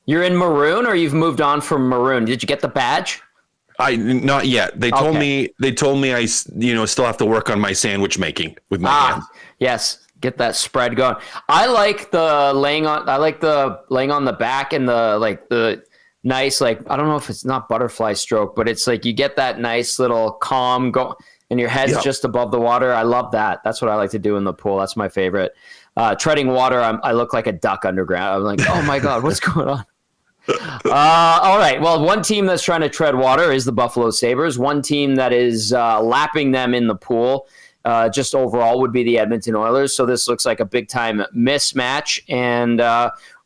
You're in maroon, or you've moved on from maroon? Did you get the badge? Not yet. They told me I still have to work on my sandwich making with my hands. Yes. Get that spread going. I like the laying on the back and the nice, I don't know if it's not butterfly stroke, but it's like you get that nice little calm go, and your head's just above the water. I love that. That's what I like to do in the pool. That's my favorite. Treading water, I look like a duck underground. I'm like, oh my God, what's going on? All right. Well, one team that's trying to tread water is the Buffalo Sabres. One team that is lapping them in the pool just overall would be the Edmonton Oilers. So this looks like a big-time mismatch, and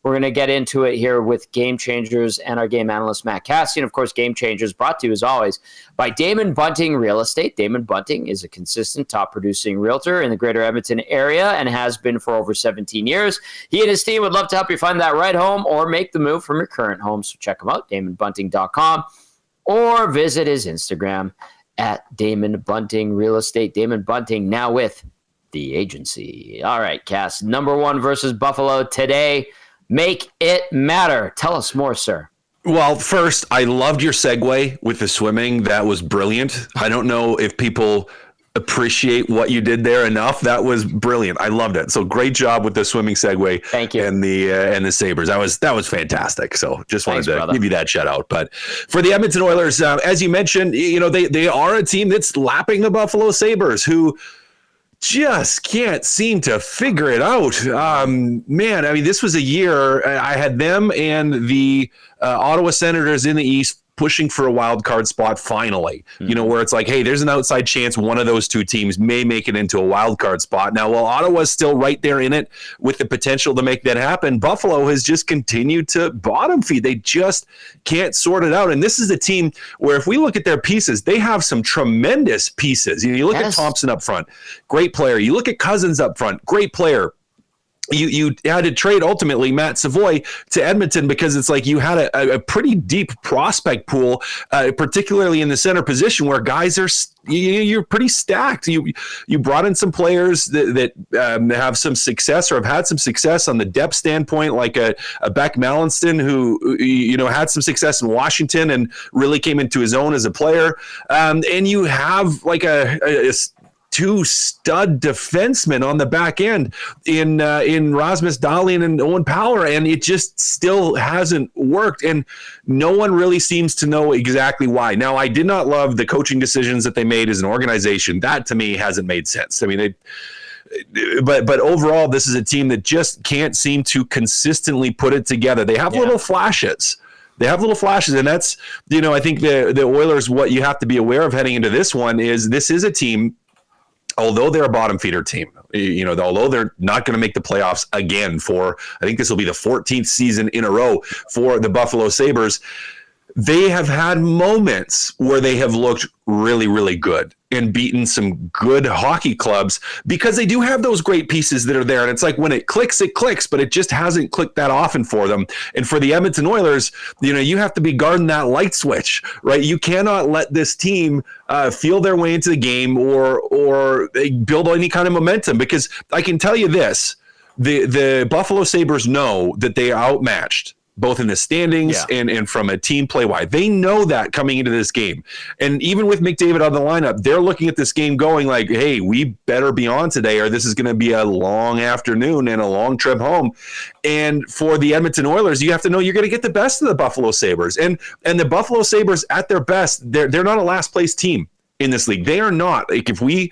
we're going to get into it here with Game Changers and our game analyst, Matt Kassian. Of course, Game Changers brought to you, as always, by Damon Bunting Real Estate. Damon Bunting is a consistent top-producing realtor in the greater Edmonton area and has been for over 17 years. He and his team would love to help you find that right home or make the move from your current home. So check him out, damonbunting.com, or visit his Instagram at Damon Bunting Real Estate. Damon Bunting now with the agency. All right, Cass, number 1 versus Buffalo today. Make it matter. Tell us more, sir. Well, first, I loved your segue with the swimming. That was brilliant. I don't know if people appreciate what you did there enough. That was brilliant. I loved it. So great job with the swimming segue. Thank you. And the Sabres. That was fantastic. So just wanted to brother. give you that shout out. But for the Edmonton Oilers, as you mentioned, they are a team that's lapping the Buffalo Sabres, who just can't seem to figure it out. Man, I mean, this was a year I had them and the Ottawa Senators in the East pushing for a wild card spot finally, where it's like, hey, there's an outside chance one of those two teams may make it into a wild card spot. Now, while Ottawa's still right there in it with the potential to make that happen, Buffalo has just continued to bottom feed. They just can't sort it out. And this is a team where if we look at their pieces, they have some tremendous pieces. You look at Thompson up front, great player. You look at Cousins up front, great player. You had to trade ultimately Matt Savoy to Edmonton because it's like you had a pretty deep prospect pool, particularly in the center position where guys are you're pretty stacked. You brought in some players that have some success or have had some success on the depth standpoint, like a Beck Mallinston who had some success in Washington and really came into his own as a player. And you have like a two stud defensemen on the back end in Rasmus Dahlin and Owen Power, and it just still hasn't worked, and no one really seems to know exactly why. Now, I did not love the coaching decisions that they made as an organization. That to me hasn't made sense. I mean, but overall, this is a team that just can't seem to consistently put it together. They have little flashes. And that's, I think the Oilers, what you have to be aware of heading into this one is this is a team, although they're a bottom feeder team, although they're not going to make the playoffs again I think this will be the 14th season in a row for the Buffalo Sabres, they have had moments where they have looked really, really good and beaten some good hockey clubs because they do have those great pieces that are there. And it's like when it clicks, but it just hasn't clicked that often for them. And for the Edmonton Oilers, you have to be guarding that light switch, right? You cannot let this team feel their way into the game or build any kind of momentum, because I can tell you this, the Buffalo Sabres know that they are outmatched both in the standings and from a team play wide. They know that coming into this game. And even with McDavid on the lineup, they're looking at this game going like, hey, we better be on today or this is going to be a long afternoon and a long trip home. And for the Edmonton Oilers, you have to know you're going to get the best of the Buffalo Sabres. And the Buffalo Sabres at their best, they're not a last place team in this league. They are not. Like we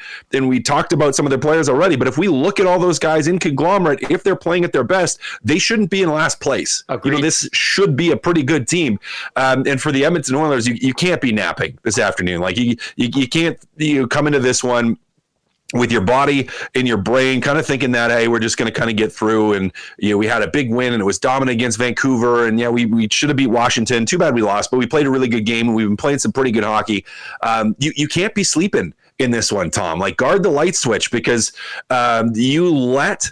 talked about some of their players already, but if we look at all those guys in conglomerate, if they're playing at their best, they shouldn't be in last place. This should be a pretty good team. And for the Edmonton Oilers, you can't be napping this afternoon. Like you can't come into this one with your body and your brain kind of thinking that, hey, we're just going to kind of get through. And, we had a big win and it was dominant against Vancouver. And we should have beat Washington. Too bad we lost, but we played a really good game and we've been playing some pretty good hockey. You can't be sleeping in this one, Tom. Like, guard the light switch, because you let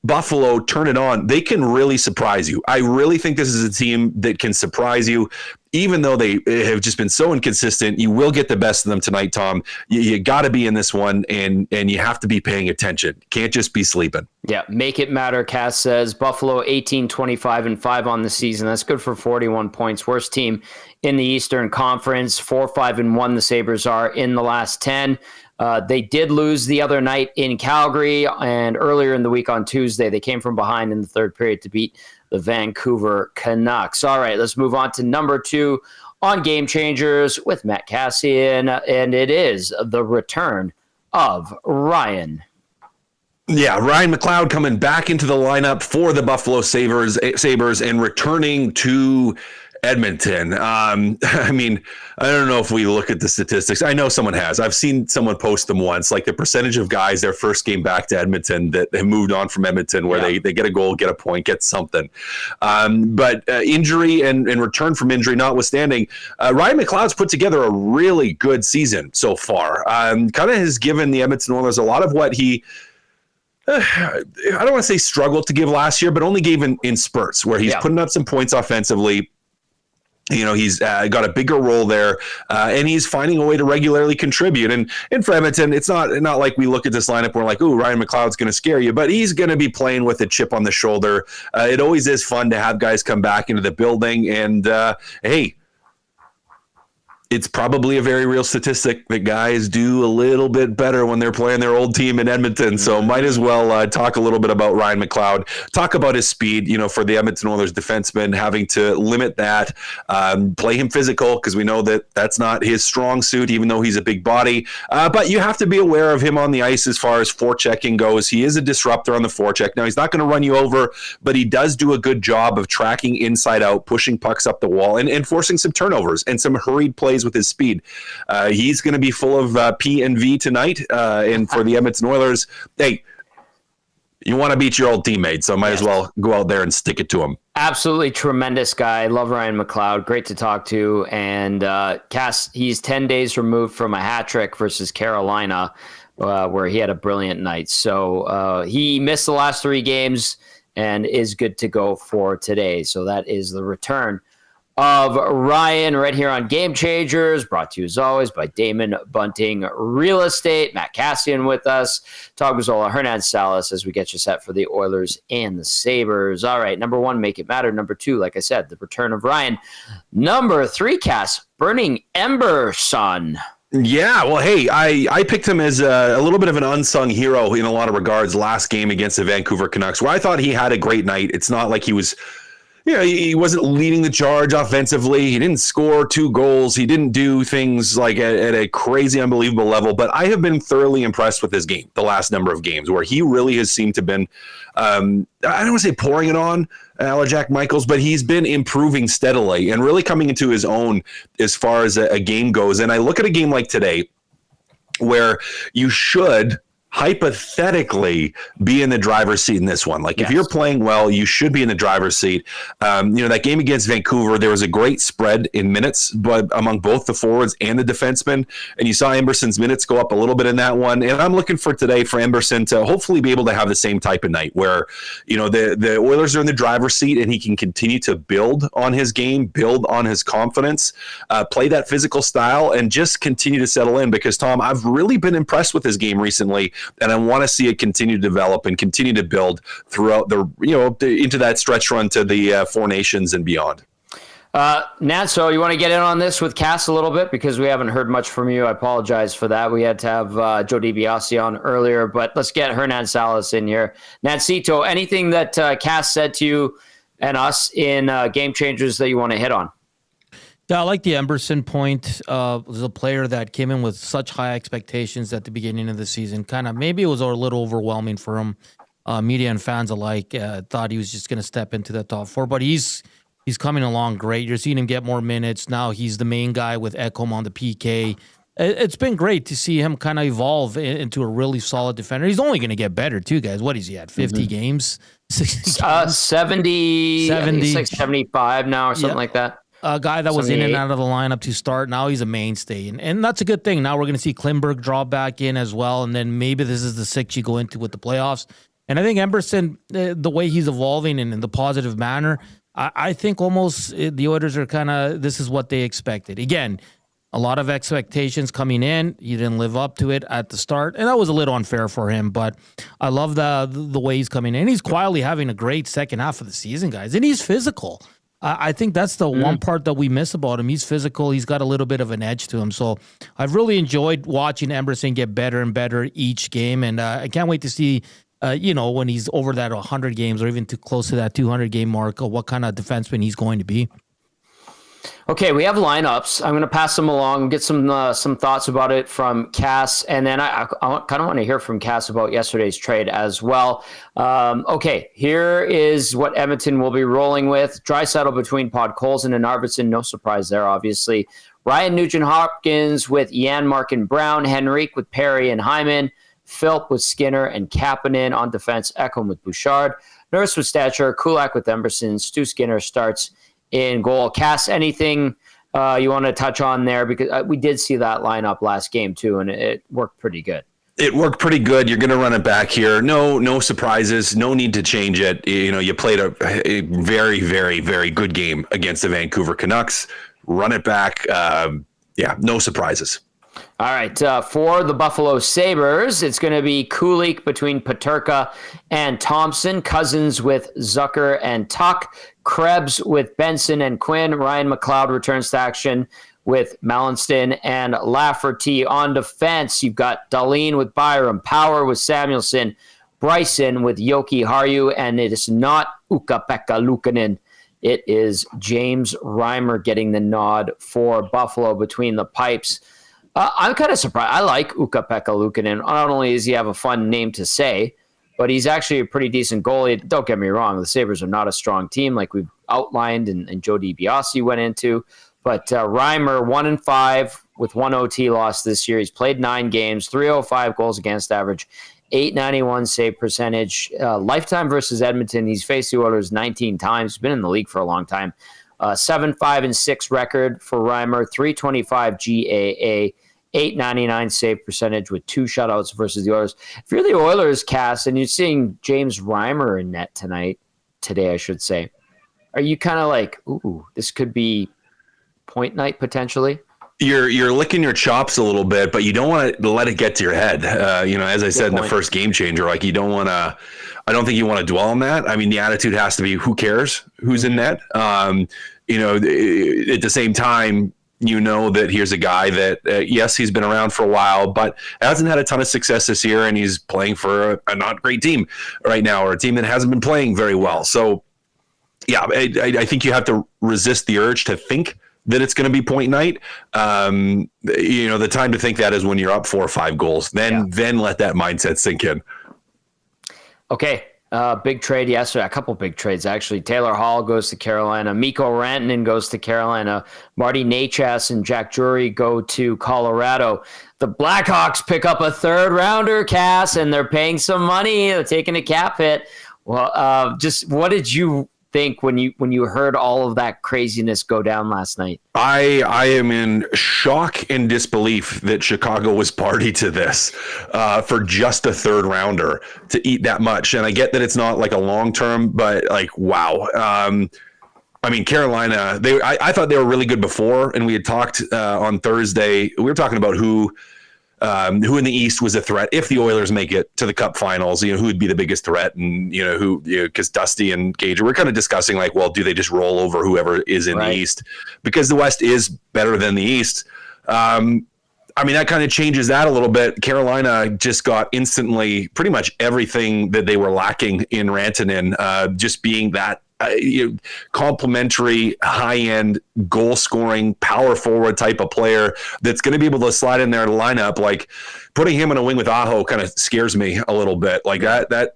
Buffalo turn it on, they can really surprise you. I really think this is a team that can surprise you. Even though they have just been so inconsistent, you will get the best of them tonight, Tom. You got to be in this one, and you have to be paying attention. Can't just be sleeping. Yeah, make it matter, Cass says. Buffalo 18-25-5 on the season. That's good for 41 points. Worst team in the Eastern Conference. 4-5-1 the Sabres are in the last 10. They did lose the other night in Calgary, and earlier in the week on Tuesday, they came from behind in the third period to beat the Vancouver Canucks. All right, let's move on to number 2 on Game Changers with Matt Kassian, and it is the return of Ryan. Yeah, Ryan McLeod coming back into the lineup for the Buffalo Sabres and returning to Edmonton. I mean, I don't know if we look at the statistics. I know someone has. I've seen someone post them once, like the percentage of guys their first game back to Edmonton that have moved on from Edmonton, where they get a goal, get a point, get something. But injury and return from injury notwithstanding, Ryan McLeod's put together a really good season so far. Kind of has given the Edmonton Oilers a lot of what he I don't want to say struggled to give last year, but only gave in spurts, where he's putting up some points offensively. He's got a bigger role there, and he's finding a way to regularly contribute. And for Edmonton, it's not like we look at this lineup, we're like, ooh, Ryan McLeod's going to scare you, but he's going to be playing with a chip on the shoulder. It always is fun to have guys come back into the building, and hey, it's probably a very real statistic that guys do a little bit better when they're playing their old team in Edmonton. So might as well talk a little bit about Ryan McLeod, talk about his speed, for the Edmonton Oilers defenseman, having to limit that, play him physical, because we know that that's not his strong suit, even though he's a big body. But you have to be aware of him on the ice as far as forechecking goes. He is a disruptor on the forecheck. Now, he's not going to run you over, but he does do a good job of tracking inside out, pushing pucks up the wall, and forcing some turnovers and some hurried plays with his speed. He's going to be full of P and V tonight. And for the Edmonton Oilers, hey, you want to beat your old teammate, so might as well go out there and stick it to him. Absolutely tremendous guy. Love Ryan McLeod. Great to talk to. And Cass, he's 10 days removed from a hat trick versus Carolina, where he had a brilliant night. So he missed the last 3 games and is good to go for today. So that is the return of Ryan right here on Game Changers, brought to you as always by Damon Bunting Real Estate. Matt Kassian with us, Todd Gazzola, Hernan, Salas, as we get you set for the Oilers and the Sabres. All right, number 1, make it matter. Number 2, like I said, the return of Ryan. Number 3, Cass, Burning Ember Son. Yeah, well, hey, I picked him as a little bit of an unsung hero in a lot of regards last game against the Vancouver Canucks, where I thought he had a great night. It's not like he was... he wasn't leading the charge offensively. He didn't score 2 goals. He didn't do things like at a crazy, unbelievable level. But I have been thoroughly impressed with his game the last number of games, where he really has seemed to have been, I don't want to say pouring it on Jack Michaels, but he's been improving steadily and really coming into his own as far as a game goes. And I look at a game like today where you should hypothetically be in the driver's seat in this one. Like, if you're playing well, you should be in the driver's seat. That game against Vancouver, there was a great spread in minutes, but among both the forwards and the defensemen, and you saw Emberson's minutes go up a little bit in that one. And I'm looking for today for Emberson to hopefully be able to have the same type of night where, the Oilers are in the driver's seat and he can continue to build on his game, build on his confidence, play that physical style, and just continue to settle in. Because, Tom, I've really been impressed with his game recently, and I want to see it continue to develop and continue to build throughout into that stretch run to the 4 Nations and beyond. Nat, so you want to get in on this with Cass a little bit, because we haven't heard much from you. I apologize for that. We had to have Joe DiBiase on earlier, but let's get Hernan Salas in here. Nancito, anything that Cass said to you and us in Game Changers that you want to hit on? Yeah, I like the Emberson point. Was a player that came in with such high expectations at the beginning of the season. Kind of maybe it was a little overwhelming for him. Media and fans alike thought he was just going to step into the top 4, but he's coming along great. You're seeing him get more minutes. Now he's the main guy with Ekholm on the PK. It's been great to see him kind of evolve into a really solid defender. He's only going to get better too, guys. What is he at? 50 games? 70, 75 now or something like that. A guy that was in and out of the lineup to start. Now he's a mainstay. And that's a good thing. Now we're going to see Klingberg draw back in as well. And then maybe this is the 6 you go into with the playoffs. And I think Emberson, the way he's evolving and in the positive manner, I think almost the Oilers are kind of, this is what they expected. Again, a lot of expectations coming in. He didn't live up to it at the start. And that was a little unfair for him. But I love the way he's coming in. He's quietly having a great second half of the season, guys. And he's physical. I think that's the one part that we miss about him. He's physical. He's got a little bit of an edge to him. So I've really enjoyed watching Emberson get better and better each game. And I can't wait to see, when he's over that 100 games or even too close to that 200 game mark, what kind of defenseman he's going to be. Okay, we have lineups. I'm going to pass them along, get some thoughts about it from Cass, and then I kind of want to hear from Cass about yesterday's trade as well. Okay, here is what Edmonton will be rolling with. Draisaitl between Podkolzin and Arvidsson. No surprise there, obviously. Ryan Nugent-Hopkins with Janmark and Brown. Henrique with Perry and Hyman. Philp with Skinner and Kapanen on defense. Ekholm with Bouchard. Nurse with Stature. Kulak with Emberson. Stu Skinner starts in goal. Cass, anything you want to touch on there? Because we did see that lineup last game too, and it worked pretty good. It worked pretty good. You're going to run it back here. No surprises. No need to change it. You played a very, very, very good game against the Vancouver Canucks. Run it back. No surprises. All right, for the Buffalo Sabres, it's going to be Kulik between Peterka and Thompson, Cousins with Zucker and Tuck, Krebs with Benson and Quinn. Ryan McLeod returns to action with Mallinston and Lafferty. On defense, you've got Dahlin with Byram, Power with Samuelson, Bryson with Yoki Haru, and it is not Ukko-Pekka Luukkonen. It is James Reimer getting the nod for Buffalo between the pipes. I'm kind of surprised. I like Ukko-Pekka Luukkonen. Not only does he have a fun name to say, but he's actually a pretty decent goalie. Don't get me wrong, the Sabres are not a strong team like we've outlined and Joe DiBiase went into. But Reimer, 1-5 with 1 OT loss this year. He's played 9 games, 305 goals against average, 891 save percentage. Lifetime versus Edmonton, he's faced the Oilers 19 times. He's been in the league for a long time. 7-5-6 record for Reimer, 325 GAA, 899 save percentage with 2 shutouts versus the Oilers. If you're the Oilers, Cass, and you're seeing James Reimer in net today, I should say, are you kind of like, ooh, this could be point night potentially? You're licking your chops a little bit, but you don't want to let it get to your head. As I said in the first game changer, like I don't think you want to dwell on that. I mean, the attitude has to be, who cares who's in net? At the same time, that here's a guy that, yes, he's been around for a while, but hasn't had a ton of success this year, and he's playing for a not great team right now, or a team that hasn't been playing very well. So, yeah, I think you have to resist the urge to think that it's going to be point night. The time to think that is when you're up 4 or 5 goals. Then let that mindset sink in. Okay. Big trade yesterday. A couple big trades, actually. Taylor Hall goes to Carolina. Mikko Rantanen goes to Carolina. Marty Necas and Jack Drury go to Colorado. The Blackhawks pick up a 3rd rounder, Cass, and they're paying some money. They're taking a cap hit. Well, just what did you think when you heard all of that craziness go down last night? I am in shock and disbelief that Chicago was party to this for just a 3rd rounder to eat that much. And I get that it's not like a long term, but like, wow. Carolina, I thought they were really good before, and we had talked on Thursday. We were talking about who in the East was a threat if the Oilers make it to the Cup Finals. Who would be the biggest threat, and because Dusty and Gage, we're kind of discussing like, well, do they just roll over whoever is in the East because the West is better than the East? That kind of changes that a little bit. Carolina just got instantly pretty much everything that they were lacking in Rantanen, just being that complimentary, high-end, goal-scoring, power forward type of player that's going to be able to slide in there to lineup. Like, putting him on a wing with Aho kind of scares me a little bit. Like that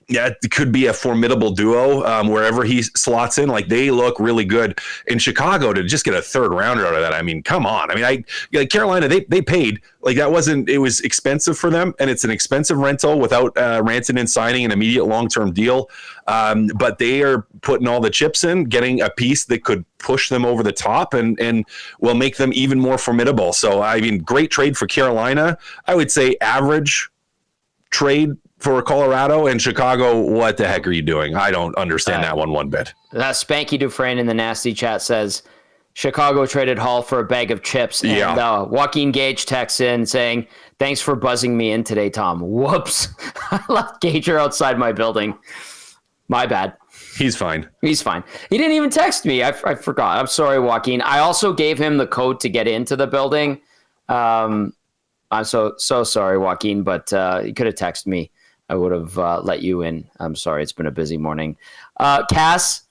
it could be a formidable duo wherever he slots in. Like, they look really good in Chicago to just get a 3rd rounder out of that. I mean, come on. Carolina, they paid. Like, it was expensive for them, and it's an expensive rental without Rantanen signing an immediate long-term deal. But they are putting all the chips in, getting a piece that could push them over the top and will make them even more formidable. So, great trade for Carolina. I would say average trade for Colorado. And Chicago, what the heck are you doing? I don't understand that one bit. Spanky Dufresne in the nasty chat says Chicago traded Hall for a bag of chips. And Joaquin Gage texts in saying, thanks for buzzing me in today, Tom. Whoops. I left Gager outside my building. My bad. He's fine. He didn't even text me. I forgot. I'm sorry, Joaquin. I also gave him the code to get into the building. I'm so sorry, Joaquin, but you could have texted me. I would have let you in. I'm sorry. It's been a busy morning. Cass,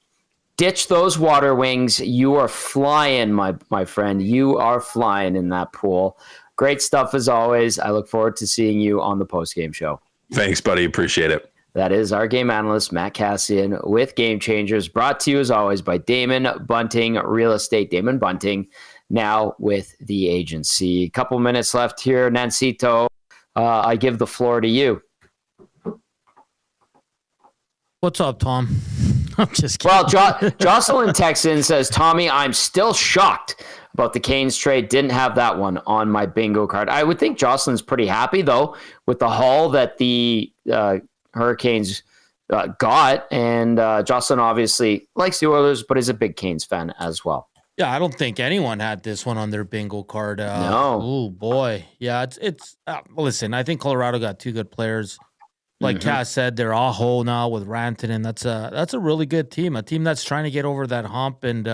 ditch those water wings. You are flying, my friend. You are flying in that pool. Great stuff as always. I look forward to seeing you on the postgame show. Thanks, buddy. Appreciate it. That is our game analyst, Matt Kassian, with Game Changers, brought to you as always by Damon Bunting Real Estate. Damon Bunting, now with the agency. A couple minutes left here. Nancito, I give the floor to you. What's up, Tom? I'm just kidding. Well, Jocelyn Texan says, Tommy, I'm still shocked about the Canes trade. Didn't have that one on my bingo card. I would think Jocelyn's pretty happy, though, with the haul that the Hurricanes got. And Jocelyn obviously likes the Oilers, but is a big Canes fan as well. Yeah, I don't think anyone had this one on their bingo card. No. Oh, boy. Yeah, it's listen, I think Colorado got 2 good players. Like Cass said, they're Aho now with Rantanen. That's a really good team, a team that's trying to get over that hump. And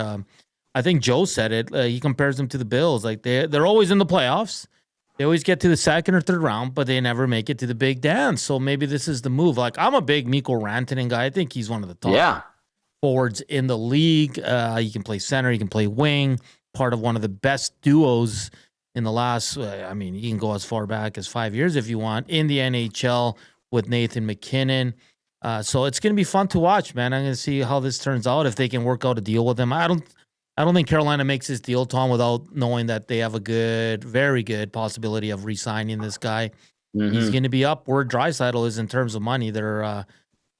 I think Joe said it. He compares them to the Bills. Like they're always in the playoffs. They always get to the second or third round, but they never make it to the big dance. So maybe this is the move. Like I'm a big Mikko Rantanen guy. I think he's one of the top forwards in the league. He can play center. He can play wing. Part of one of the best duos in the last, I mean, you can go as far back as 5 years if you want, in the NHL with Nathan McKinnon. So it's going to be fun to watch, man. I'm going to see how this turns out, if they can work out a deal with him. I don't think Carolina makes this deal, Tom, without knowing that they have a good, very good possibility of re-signing this guy. He's going to be up where Draisaitl is in terms of money. They're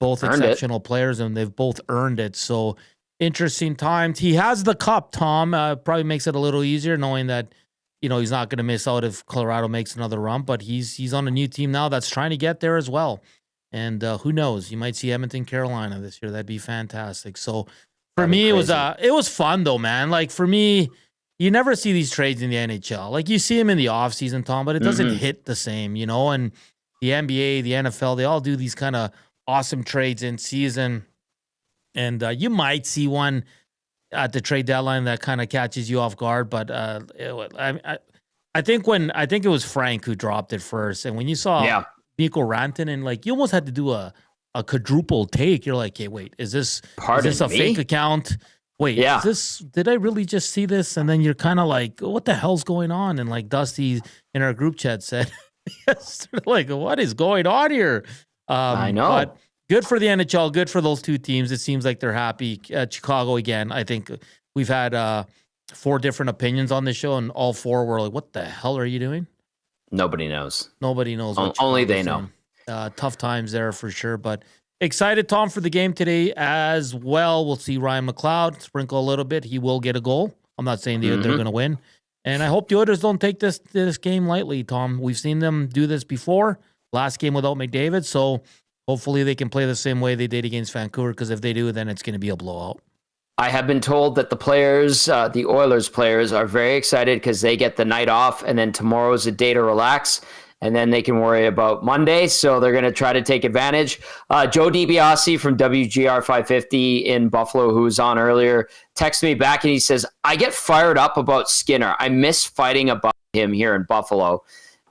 both exceptional players, and they've both earned it. So interesting times. He has the cup, Tom. Probably makes it a little easier knowing that, you know, he's not going to miss out if Colorado makes another run, but he's on a new team now that's trying to get there as well. And who knows? You might see Edmonton, Carolina this year. That'd be fantastic. So for me, it was fun though, man. Like for me, you never see these trades in the NHL. Like you see them in the offseason, Tom, but it doesn't hit the same, you know. And the NBA, the NFL, they all do these kind of awesome trades in season. And you might see one at the trade deadline that kind of catches you off guard, but I think it was Frank who dropped it first, and when you saw Mikko Rantanen, like you almost had to do a quadruple take. You're like, hey, wait, is this a fake account? Wait, did I really just see this? And then you're kind of like, what the hell's going on? And like Dusty in our group chat said, like, what is going on here? I know. But good for the NHL, good for those two teams. It seems like they're happy. Chicago, again, I think we've had 4 different opinions on this show, and all 4 were like, what the hell are you doing? Nobody knows. Nobody knows. Only they know. Tough times there for sure, but excited, Tom, for the game today as well. We'll see Ryan McLeod sprinkle a little bit. He will get a goal. I'm not saying they're going to win. And I hope the Oilers don't take this game lightly, Tom. We've seen them do this before. Last game without McDavid, so hopefully they can play the same way they did against Vancouver, because if they do, then it's going to be a blowout. I have been told that the players, the Oilers players, are very excited because they get the night off, and then tomorrow is a day to relax, and then they can worry about Monday. So they're going to try to take advantage. Joe DiBiase from WGR 550 in Buffalo, who was on earlier, texted me back, and he says, I get fired up about Skinner. I miss fighting about him here in Buffalo.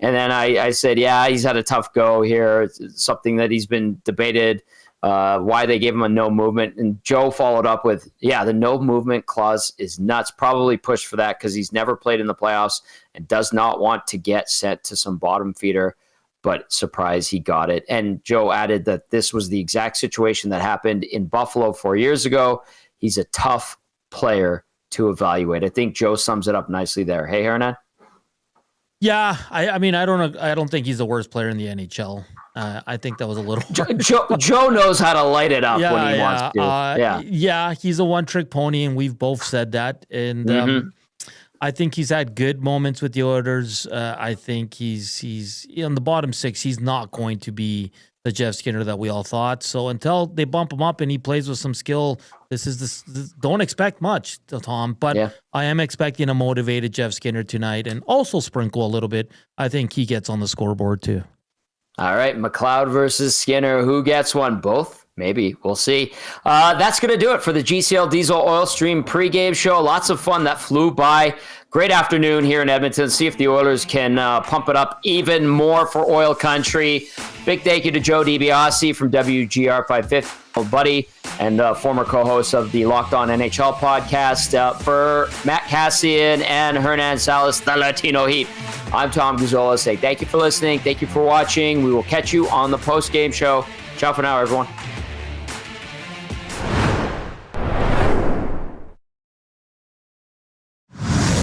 And then I said, yeah, he's had a tough go here. It's something that he's been debated, why they gave him a no movement. And Joe followed up with, yeah, the no movement clause is nuts. Probably pushed for that because he's never played in the playoffs and does not want to get sent to some bottom feeder. But surprise, he got it. And Joe added that this was the exact situation that happened in Buffalo 4 years ago. He's a tough player to evaluate. I think Joe sums it up nicely there. Hey, Hernan? Yeah, I mean, I don't think he's the worst player in the NHL. I think that was a little. Joe knows how to light it up when he wants to. Yeah, he's a one-trick pony, and we've both said that. And I think he's had good moments with the Oilers. I think he's in the bottom 6. He's not going to be the Jeff Skinner that we all thought. So until they bump him up and he plays with some skill, this don't expect much, Tom. But I am expecting a motivated Jeff Skinner tonight, and also sprinkle a little bit. I think he gets on the scoreboard too. All right, McLeod versus Skinner. Who gets one? Both? Maybe. We'll see. That's going to do it for the GCL Diesel Oil Stream pregame show. Lots of fun that flew by. Great afternoon here in Edmonton. See if the Oilers can pump it up even more for Oil Country. Big thank you to Joe DiBiase from WGR 550, old buddy, and former co-host of the Locked On NHL podcast. For Matt Kassian and Hernan Salas, the Latino Heat, I'm Tom Gazzola saying thank you for listening. Thank you for watching. We will catch you on the post-game show. Ciao for now, everyone.